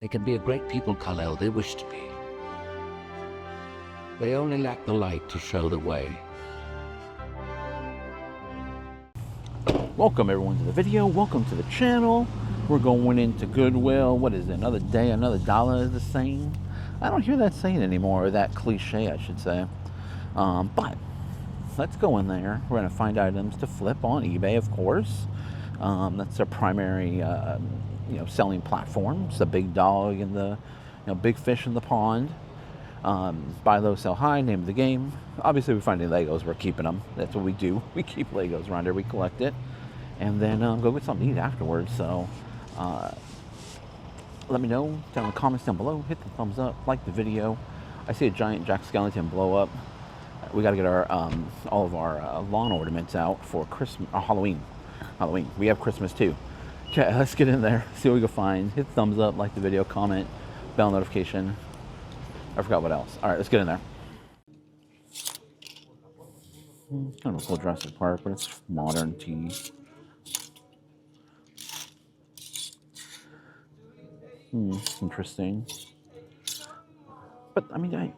They can be a great people Kal-El they wish to be. They only lack the light to show the way. Welcome everyone to the video. Welcome to the channel. We're going into Goodwill. What is it? Another day, another dollar is the same. I don't hear that saying anymore, or that cliche, I should say. But let's go in there. We're going to find items to flip on eBay, of course. That's their primary, selling platform. It's the big dog and the, big fish in the pond. Buy low, sell high, name of the game. Obviously, we find any Legos, we're keeping them. That's what we do. We keep Legos around here. We collect it. And then go get something to eat afterwards. So let me know down in the comments down below. Hit the thumbs up. Like the video. I see a giant jack skeleton blow up. We got to get our all of our lawn ornaments out for Christmas, Halloween. We have Christmas too. Okay, let's get in there. See what we can find. Hit the thumbs up. Like the video. Comment. Bell notification. I forgot what else. All right, let's get in there. Kind of a cool Jurassic Park, but it's modern tea. Interesting. But I mean, I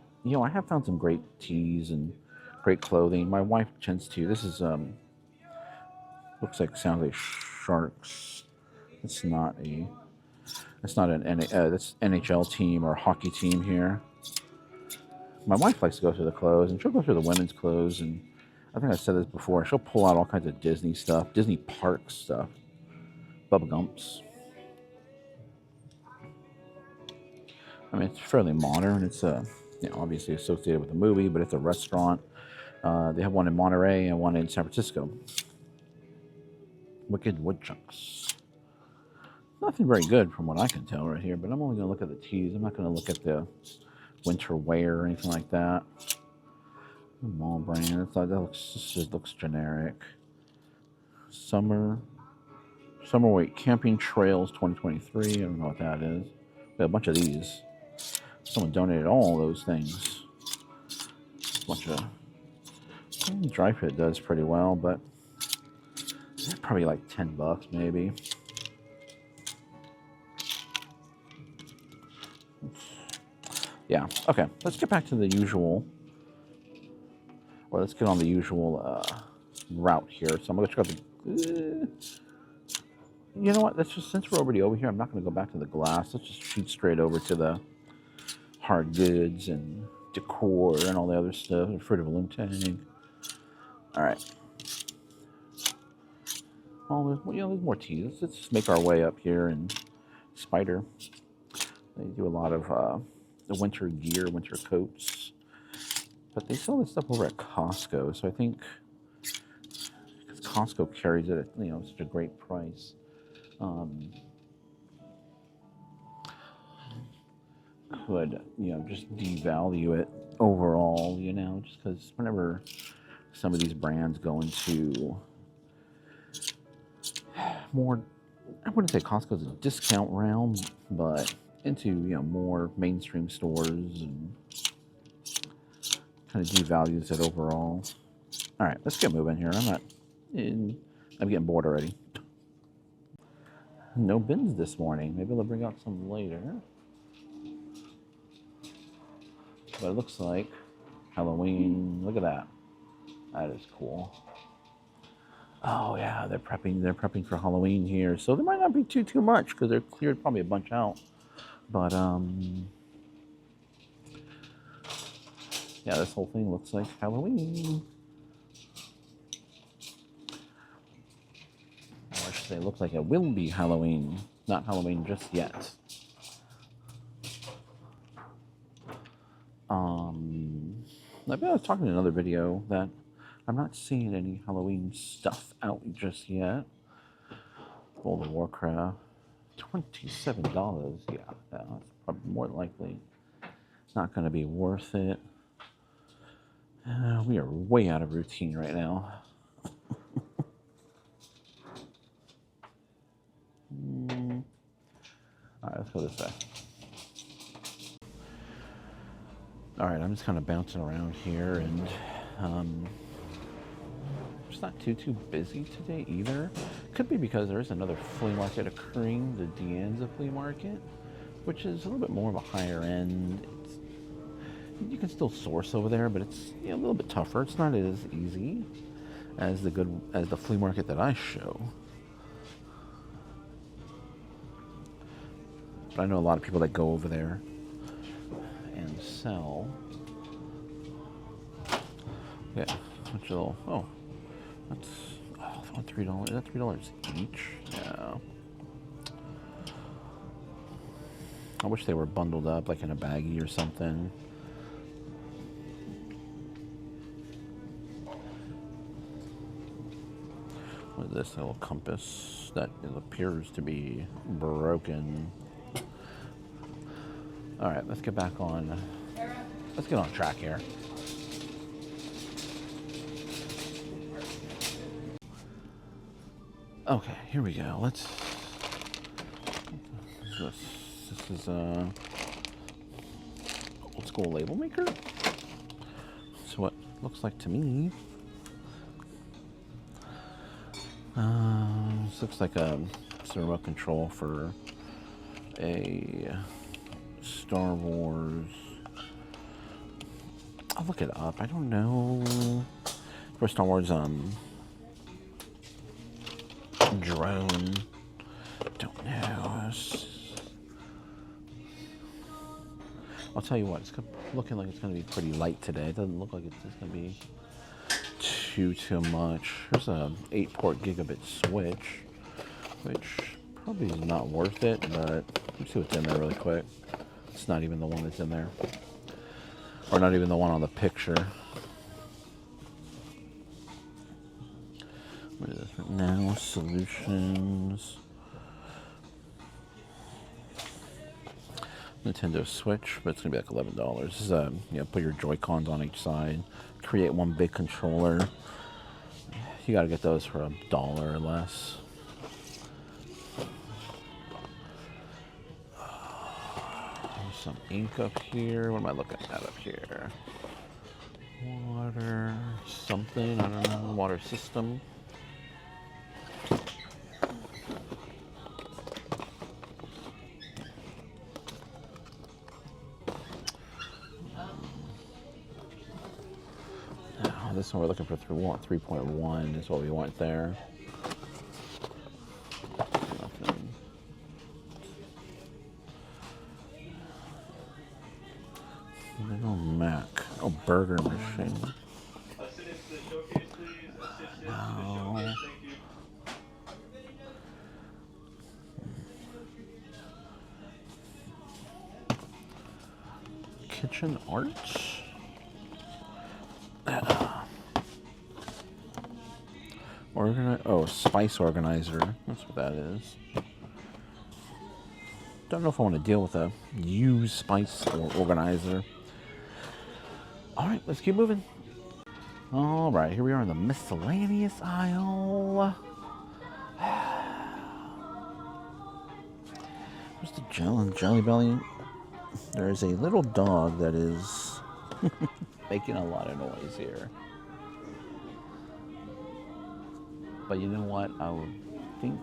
have found some great teas and great clothing. My wife tends to. This is looks like sounds like sharks. It's not an that's NHL team or hockey team here. My wife likes to go through the clothes, and she'll go through the women's clothes, and I think I said this before. She'll pull out all kinds of Disney stuff, Disney park stuff, Bubba Gumps. I mean, it's fairly modern. It's obviously associated with the movie, but it's a restaurant. They have one in Monterey and one in San Francisco. Wicked Woodchucks. Nothing very good from what I can tell right here, but I'm only going to look at the tees. I'm not going to look at the winter wear or anything like that. Mall brand. This just looks generic. Summer Weight Camping Trails 2023. I don't know what that is. We got a bunch of these. Someone donated all those things. A bunch of Dry Fit does pretty well, but it's probably like $10 maybe. Yeah. Okay. Let's get back to the usual, or let's get on the usual route here. So I'm gonna check out the. You know what? Let's just, since we're already over here, I'm not going to go back to the glass. Let's just shoot straight over to the hard goods and decor and all the other stuff. The fruit of balloon tank. All right. Well, there's more teas. Let's just make our way up here and Spider. They do a lot of the winter gear, winter coats, but they sell this stuff over at Costco. So I think because Costco carries it at such a great price. Could just devalue it overall, just because whenever some of these brands go into more, I wouldn't say Costco's a discount realm, but into more mainstream stores, and kind of devalues it overall. All right, let's get moving here. I'm getting bored already. No bins this morning. Maybe they'll bring out some later. But it looks like Halloween. Look at that. That is cool. Oh yeah, they're prepping for Halloween here. So there might not be too much because they're cleared probably a bunch out. But yeah, this whole thing looks like Halloween. They look like it will be Halloween. Not Halloween just yet. I was talking in another video that I'm not seeing any Halloween stuff out just yet. World of Warcraft, $27. Yeah, that's probably more likely not going to be worth it. We are way out of routine right now. All right, let's go this way. All right, I'm just kind of bouncing around here, and it's not too busy today either. Could be because there is another flea market occurring, the Deanza flea market. which is a little bit more of a higher end. You can still source over there, but it's a little bit tougher. It's not as easy as the flea market that I show. But I know a lot of people that go over there and sell. Yeah, which will, that's $3. Is that $3 each? Yeah. I wish they were bundled up like in a baggie or something. What is this little compass that it appears to be broken? All right, let's get back on. Let's get on track here. Okay, here we go. This is a old school label maker. That's what it looks like to me. This looks like a remote control for a Star Wars. I'll look it up. I don't know. For Star Wars drone. Don't know. I'll tell you what, it's looking like it's going to be pretty light today. It doesn't look like it's just going to be too much. There's a 8-port gigabit switch, which probably is not worth it, but let's see what's in there really quick. It's not even the one that's in there. Or not even the one on the picture. What is this? Now Solutions. Nintendo Switch, but it's gonna be like $11. This is put your Joy-Cons on each side, create one big controller. You gotta get those for $1 or less. There's some ink up here. What am I looking at up here? Water something, I don't know, water system. This one we're looking for 3.1 is what we want there. Nothing. No Mac. Oh, burger machine. No. Kitchen arts. Spice organizer. That's what that is. Don't know if I want to deal with a used spice organizer. All right, let's keep moving. All right, here we are in the miscellaneous aisle. Where's the Jelly Belly? There is a little dog that is making a lot of noise here. But you know what? I would think.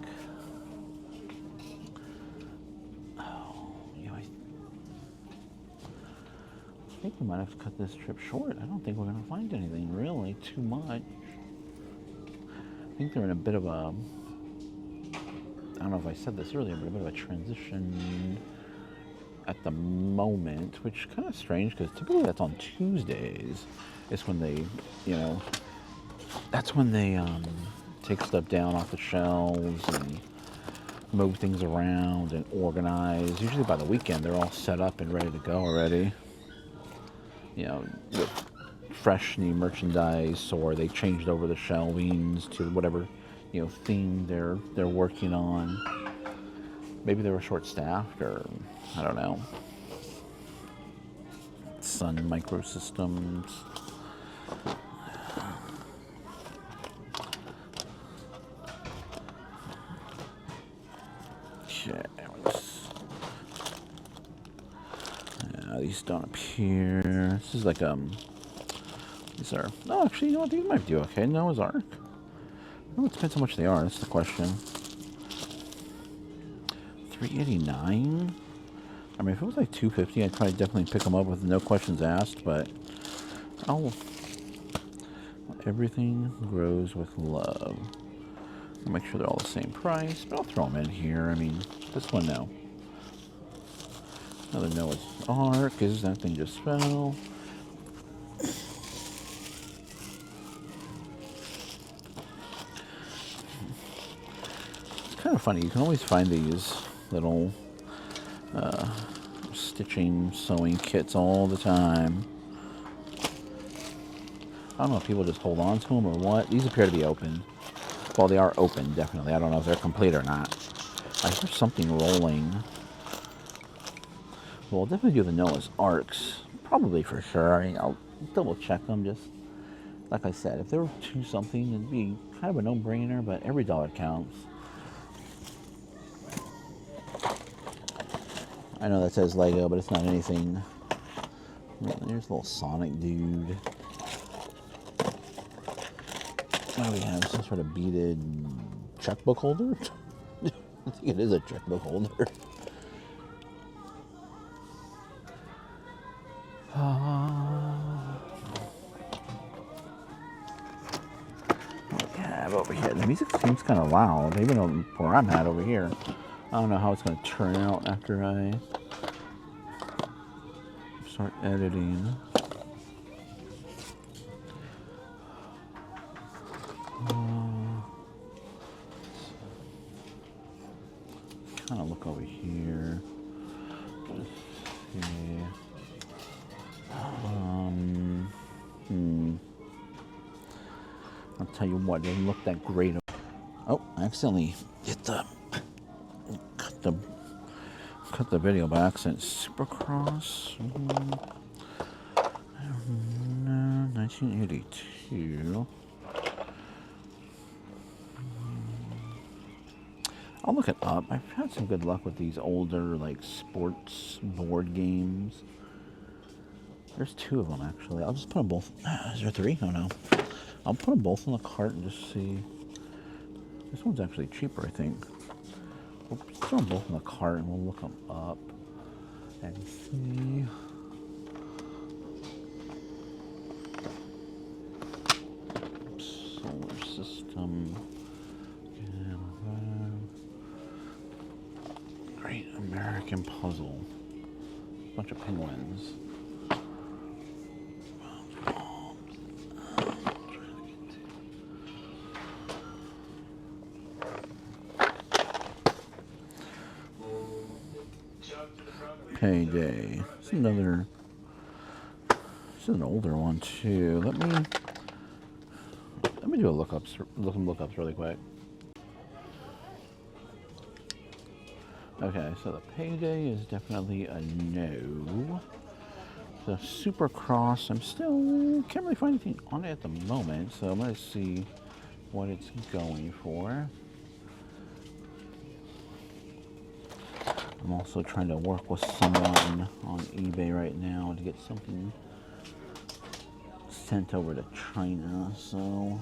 I think we might have to cut this trip short. I don't think we're going to find anything really too much. I think they're in a bit of a. I don't know if I said this earlier, but a bit of a transition at the moment, which is kind of strange because typically that's on Tuesdays. It's when they, that's when they take stuff down off the shelves and move things around and organize. Usually by the weekend, they're all set up and ready to go already. With fresh new merchandise, or they changed over the shelvings to whatever, theme they're working on. Maybe they were short-staffed, or I don't know. Sun Microsystems. Okay, these don't appear. This is like these are. Oh, actually, you know what? These might do okay. Noah's Ark. Well, it depends how much they are. That's the question. $3.89. I mean, if it was like $2.50, I'd probably definitely pick them up with no questions asked, but everything grows with love. I'll make sure they're all the same price, but I'll throw them in here. I mean, this one, no. Another Noah's Ark. Is that thing just fell? It's kind of funny. You can always find these little stitching, sewing kits all the time. I don't know if people just hold on to them or what. These appear to be open. Well, they are open, definitely. I don't know if they're complete or not. I hear something rolling. Well, I'll definitely do the Noah's Arks. Probably for sure. I mean, I'll double check them. Just like I said, if they were two something, it'd be kind of a no-brainer, but every dollar counts. I know that says Lego, but it's not anything. There's a little Sonic dude. What do we have? Some sort of beaded checkbook holder? I think it is a checkbook holder. What do we have over here? The music seems kind of loud, even where I'm at over here. I don't know how it's going to turn out after I start editing. Kind of look over here. Let's see. I'll tell you what, it doesn't look that great. Oh, I accidentally hit cut the video by accident. Supercross. 1982. I'll look it up. I've had some good luck with these older, like, sports board games. There's two of them, actually. I'll just put them both. Is there three? Oh, no. I'll put them both in the cart and just see. This one's actually cheaper, I think. We'll throw them both in the cart and we'll look them up and see. Solar system. Great American Puzzle. Bunch of penguins. Payday. This is another. This is an older one too. Let me do a lookups really quick. Okay, so the Payday is definitely a no. The Supercross, can't really find anything on it at the moment, so I'm gonna see what it's going for. I'm also trying to work with someone on eBay right now to get something sent over to China, so.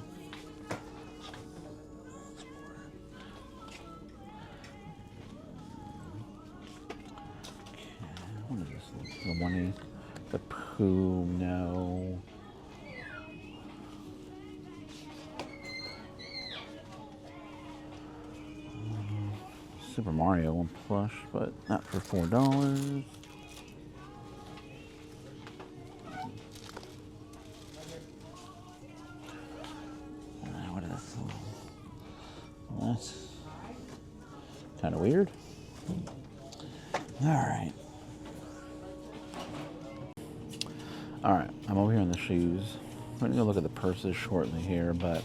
What is this? The one, the Pooh, no. Super Mario one plush, but not for $4. What is this? That's kind of weird. All right. All right, I'm over here on the shoes. I'm gonna go look at the purses shortly here, but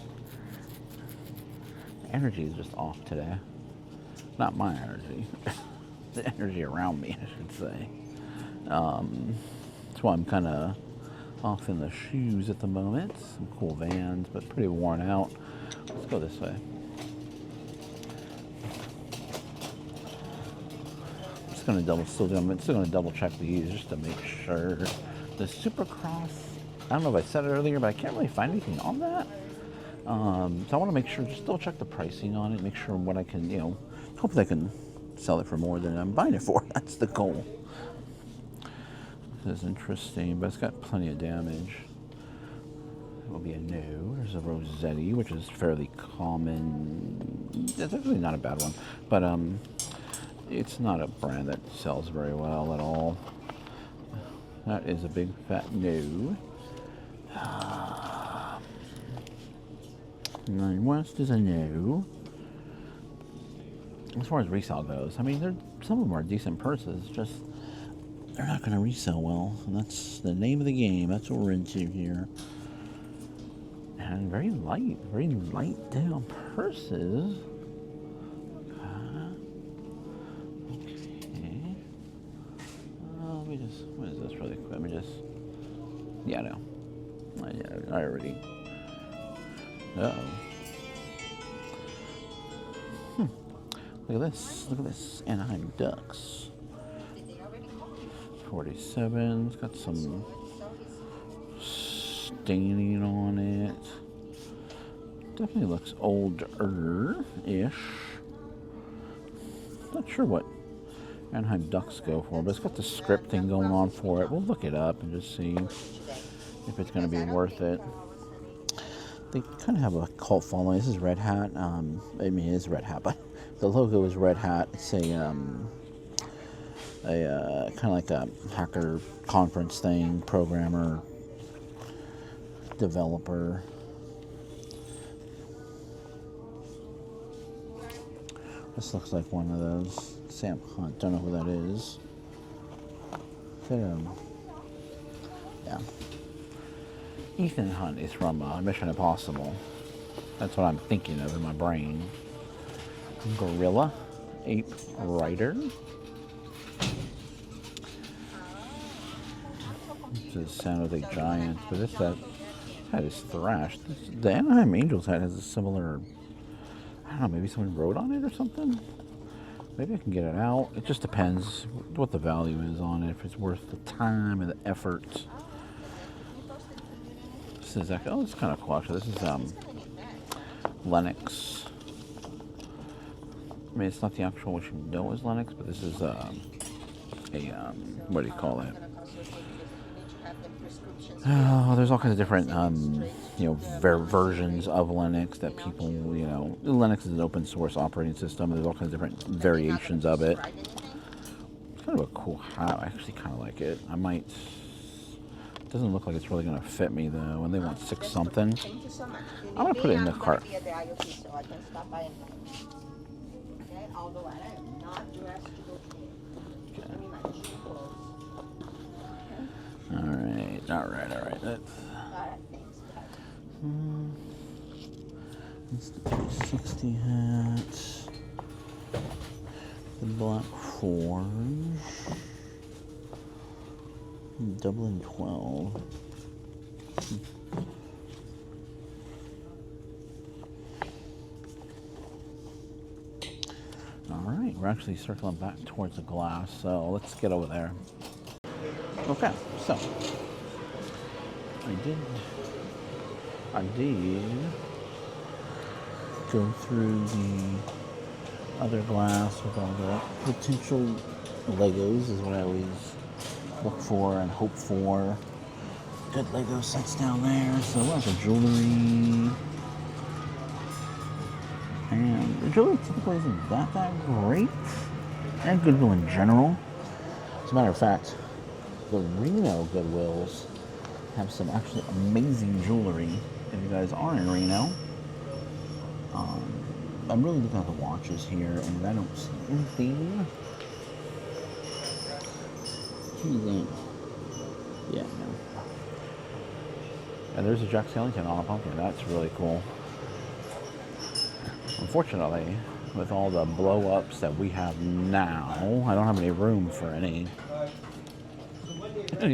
the energy is just off today. Not my energy, the energy around me, I should say. That's why I'm kind of off in the shoes at the moment. Some cool Vans, but pretty worn out. Let's go this way. I'm still gonna double check these just to make sure. The Supercross, I don't know if I said it earlier, but I can't really find anything on that. So I want to make sure, just double check the pricing on it, make sure what I can, hopefully I can sell it for more than I'm buying it for. That's the goal. This is interesting, but it's got plenty of damage. It will be a no. There's a Rossetti, which is fairly common. It's actually not a bad one, but it's not a brand that sells very well at all. That is a big fat no. Nine West is a no. As far as resale goes, I mean, some of them are decent purses, just they're not going to resell well, and that's the name of the game. That's what we're into here. And very light down purses. Okay. Let me just, what is this really quick? Let me just, yeah, no. I already, uh-oh. Look at this, Anaheim Ducks. 47, it's got some staining on it. Definitely looks older-ish. Not sure what Anaheim Ducks go for, but it's got the scripting going on for it. We'll look it up and just see if it's going to be worth it. They kind of have a cult following. This is Red Hat. I mean, it is Red Hat, but the logo is Red Hat. It's a kind of like a hacker conference thing, programmer, developer. This looks like one of those. Sam Hunt, don't know who that is. Yeah. Ethan Hunt is from Mission Impossible. That's what I'm thinking of in my brain. Gorilla, Ape Rider. This is San Jose Giants, but this hat is thrashed. The Anaheim Angels hat has a similar, I don't know, maybe someone wrote on it or something? Maybe I can get it out. It just depends what the value is on it, if it's worth the time and the effort. This is actually, oh, it's kind of cool actually. This is Lennox. I mean, it's not the actual what you know as Lennox, but this is what do you call it? There's all kinds of different, versions of Linux that people, Linux is an open source operating system. There's all kinds of different variations of it. It's kind of a cool hat. I actually kind of like it. I might. It doesn't look like it's really going to fit me though. And they want 6 something. I'm going to put it in the cart. All right. That's the 360 hat. The black forge. Dublin 12. All right, we're actually circling back towards the glass, so let's get over there. Okay, so I did go through the other glass with all the potential Legos is what I always look for and hope for. Good Lego sets down there. So what's the jewelry? And the jewelry typically isn't that great. And Goodwill in general. As a matter of fact, the Reno Goodwills have some actually amazing jewelry. If you guys are in Reno, I'm really looking at the watches here, and I don't see anything. Yeah, no. And there's a Jack Skellington on a pumpkin. That's really cool. Unfortunately, with all the blow-ups that we have now, I don't have any room for any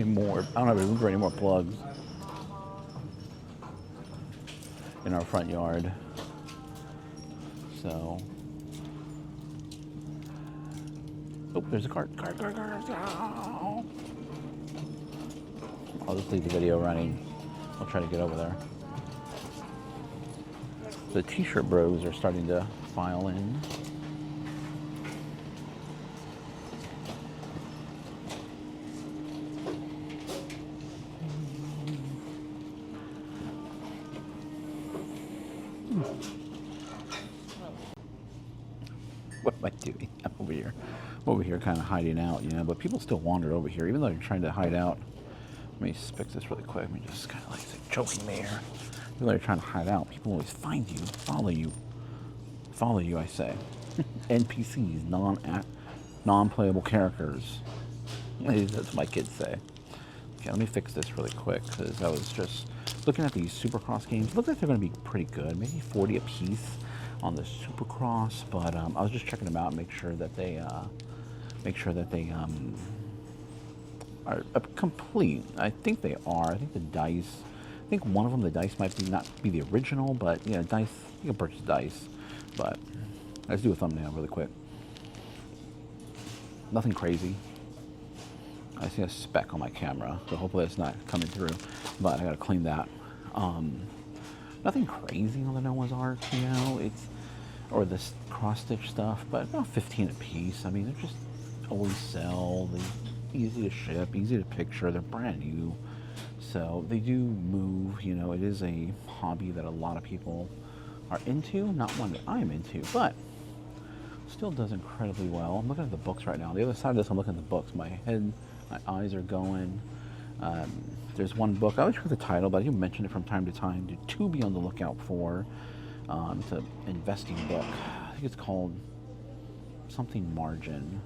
more. I don't have any room for any more plugs in our front yard. So, oh, there's a cart. I'll just leave the video running. I'll try to get over there. The t-shirt bros are starting to file in. What am I doing? I'm over here kind of hiding out, you know, but people still wander over here, even though they're trying to hide out. Let me fix this really quick. Let me just kind of like choking me here. Even though they're trying to hide out, people always find you, follow you. Follow you, I say. NPCs, non-playable characters. That's what my kids say. Okay, let me fix this really quick, because I was just looking at these Supercross games. Look like they're going to be pretty good, maybe 40 a piece on the Supercross, but I was just checking them out and make sure that they are complete. I think they are. I think the dice. I think one of them, the dice might be not be the original, but yeah, dice. You can purchase dice, but let's do a thumbnail really quick. Nothing crazy. I see a speck on my camera, so hopefully it's not coming through. But I gotta clean that. Nothing crazy on the Noah's Ark, you know. It's or this cross stitch stuff, but about 15 a piece. I mean, they're just always sell. They're easy to ship, easy to picture. They're brand new, so they do move. You know, it is a hobby that a lot of people are into. Not one that I'm into, but still does incredibly well. I'm looking at the books right now. On the other side of this, I'm looking at the books. My head, my eyes are going. There's one book, I always forget the title, but I do mention it from time to time to be on the lookout for. It's an investing book. I think it's called something Margin.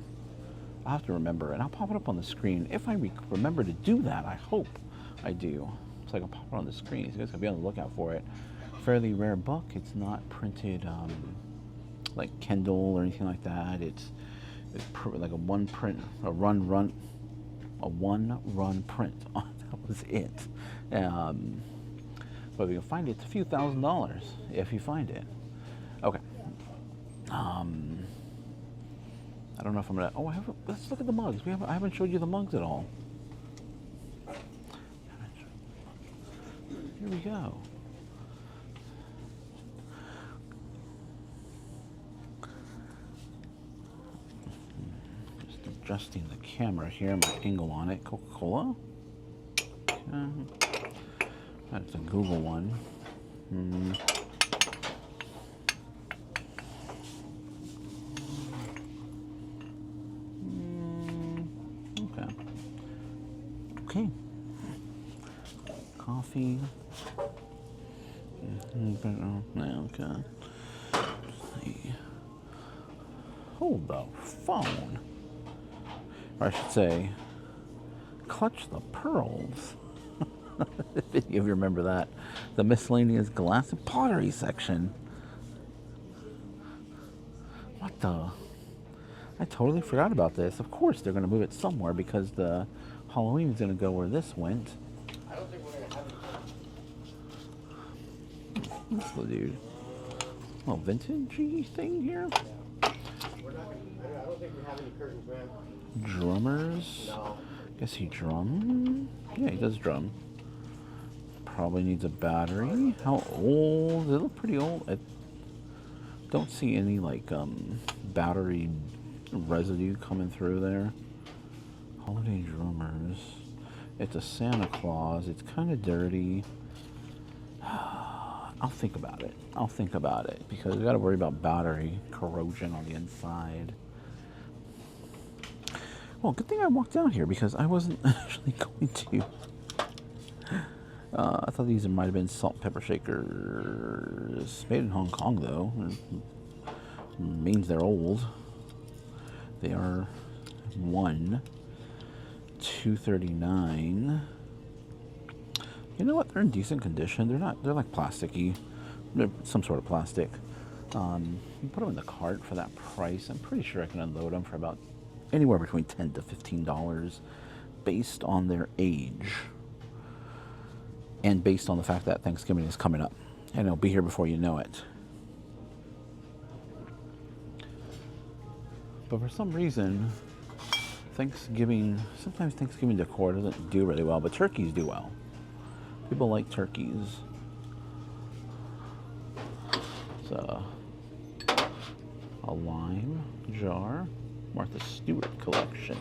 I'll have to remember, and I'll pop it up on the screen. If I remember to do that, I hope I do. So I can pop it on the screen, so you guys can be on the lookout for it. Fairly rare book. It's not printed like Kindle or anything like that. It's like a one run print. That was it. But if you can find it, it's a few $1,000s if you find it. Okay. I don't know if I'm gonna. Oh, let's look at the mugs. I haven't showed you the mugs at all. Here we go. Just adjusting the camera here, my angle on it. Coca-Cola. That's a Google one. Okay. Coffee. Okay. Let's see. Hold the phone. Or I should say, clutch the pearls. If you remember that. The miscellaneous glass and pottery section. What the? I totally forgot about this. Of course they're going to move it somewhere because the Halloween's going to go where this went. I don't think we're going to have any. What's the dude? Oh, vintage-y thing here? Yeah. I don't think we have any curtains, man. Drummers? No. Guess he drums? Yeah, he does drum. Probably needs a battery. How old? They look pretty old. I don't see any like battery residue coming through there. Holiday drummers. It's a Santa Claus. It's kind of dirty. I'll think about it. I'll think about it because we got to worry about battery corrosion on the inside. Well, good thing I walked down here because I wasn't actually going to. I thought these might have been salt and pepper shakers. Made in Hong Kong, though. Means they're old. They are $2.39. You know what? They're in decent condition. They're not. They're like plasticky. They're some sort of plastic. You put them in the cart for that price. I'm pretty sure I can unload them for about anywhere between $10 to $15, based on their age. And based on the fact that Thanksgiving is coming up. And it'll be here before you know it. But for some reason, sometimes Thanksgiving decor doesn't do really well, but turkeys do well. People like turkeys. So, a lime jar, Martha Stewart collection.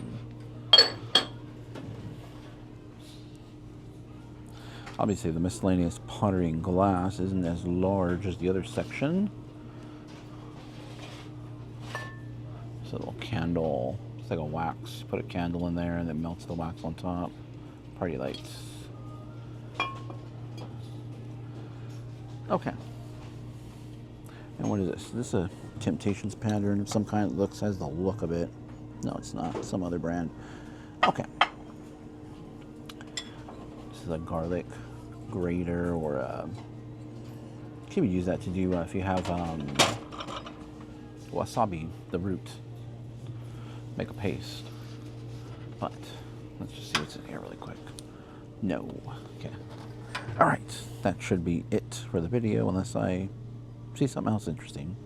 Obviously, the miscellaneous pottery and glass isn't as large as the other section. It's a little candle. It's like a wax. Put a candle in there and it melts the wax on top. Party lights. Okay. And what is this? Is this a Temptations pattern of some kind? It has the look of it. No, it's not. Some other brand. Okay. This is a garlic grater, or you can use that to do if you have wasabi, the root. Make a paste. But let's just see what's in here really quick. No. Okay. All right. That should be it for the video, unless I see something else interesting.